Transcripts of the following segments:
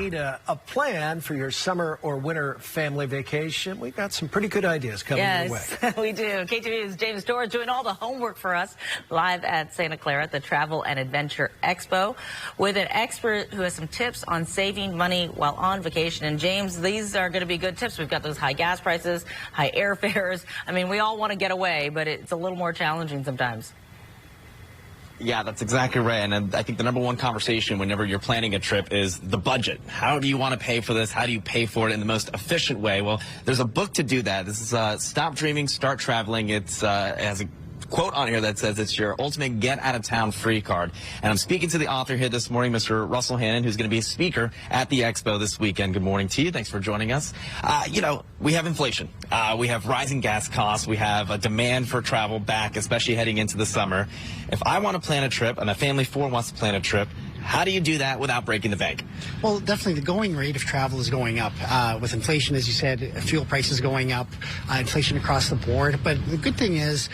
need a plan for your summer or winter family vacation, we've got some pretty good ideas coming your way. Yes, we do. KTV's James Storrs doing all the homework for us live at Santa Clara at the Travel and Adventure Expo with an expert who has some tips on saving money while on vacation. And James, these are going to be good tips. We've got those high gas prices, high airfares. I mean, we all want to get away, but it's a little more challenging sometimes. Yeah, that's exactly right. And I think the number one conversation whenever you're planning a trip is the budget. How do you want to pay for this? How do you pay for it in the most efficient way? Well, there's a book to do that. This is Stop Dreaming, Start Traveling. It has a quote on here that says it's your ultimate get-out-of-town free card. And I'm speaking to the author here this morning, Mr. Russell Hannon, who's going to be a speaker at the Expo this weekend. Good morning to you. Thanks for joining us. You know, we have inflation. We have rising gas costs. We have a demand for travel back, especially heading into the summer. If I want to plan a trip and a family of four wants to plan a trip, how do you do that without breaking the bank? Well, definitely the going rate of travel is going up. With inflation, as you said, fuel prices going up, inflation across the board. But the good thing is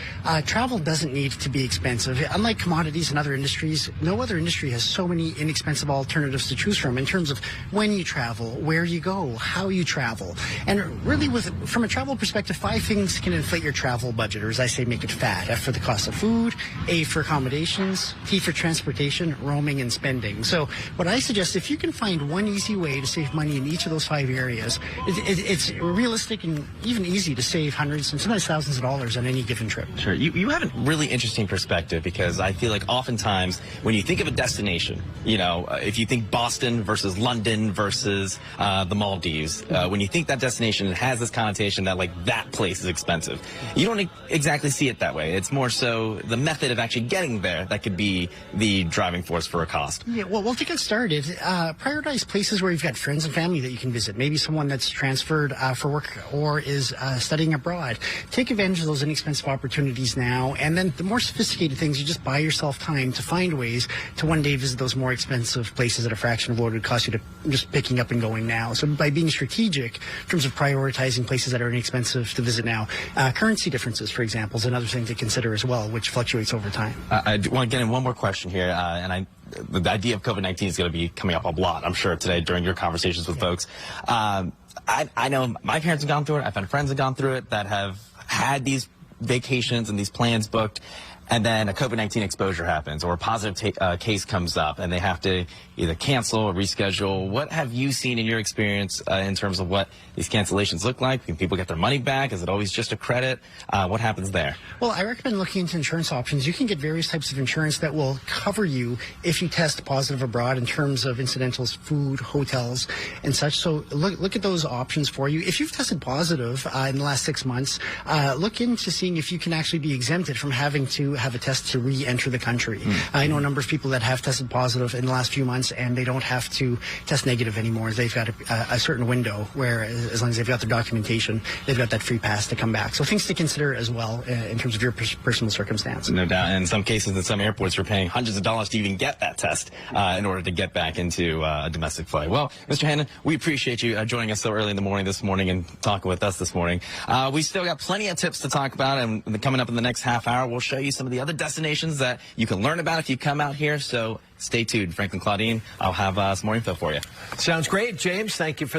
travel doesn't need to be expensive. Unlike commodities and other industries, no other industry has so many inexpensive alternatives to choose from in terms of when you travel, where you go, how you travel. And really, from a travel perspective, 5 things can inflate your travel budget, or as I say, make it fat. F for the cost of food, A for accommodations, T for transportation, roaming, and spending. So what I suggest, if you can find one easy way to save money in each of those 5 areas, it's realistic and even easy to save hundreds and sometimes thousands of dollars on any given trip. Sure. You have a really interesting perspective, because I feel like oftentimes when you think of a destination, you know, if you think Boston versus London versus the Maldives, when you think that destination, it has this connotation that like that place is expensive. You don't exactly see it that way. It's more so the method of actually getting there that could be the driving force for a cost. Yeah, well, to get started, prioritize places where you've got friends and family that you can visit. Maybe someone that's transferred for work or is studying abroad. Take advantage of those inexpensive opportunities now. And then the more sophisticated things, you just buy yourself time to find ways to one day visit those more expensive places at a fraction of what it would cost you to just picking up and going now. So by being strategic in terms of prioritizing places that are inexpensive to visit now. Currency differences, for example, is another thing to consider as well, which fluctuates over time. I want to get in one more question here, the idea of COVID-19 is going to be coming up a lot, I'm sure, today during your conversations with folks. I know my parents have gone through it. I've had friends have gone through it that have had these vacations and these plans booked, and then a COVID-19 exposure happens or a positive case comes up and they have to either cancel or reschedule. What have you seen in your experience in terms of what these cancellations look like? Can people get their money back? Is it always just a credit? What happens there? Well, I recommend looking into insurance options. You can get various types of insurance that will cover you if you test positive abroad in terms of incidentals, food, hotels, and such. So look at those options for you. If you've tested positive in the last 6 months, look into seeing if you can actually be exempted from having to have a test to re-enter the country. I know a number of people that have tested positive in the last few months and they don't have to test negative anymore. They've got a certain window where, as long as they've got their documentation, they've got that free pass to come back. So things to consider as well in terms of your personal circumstance. No doubt. And in some cases, in some airports, you're paying hundreds of dollars to even get that test in order to get back into a domestic flight. Well, Mr. Hannon, we appreciate you joining us so early in the morning this morning and talking with us this morning. We still got plenty of tips to talk about, and coming up in the next half hour, we'll show you some of the other destinations that you can learn about if you come out here. So stay tuned. Franklin, Claudine, I'll have some more info for you. Sounds great, James. Thank you for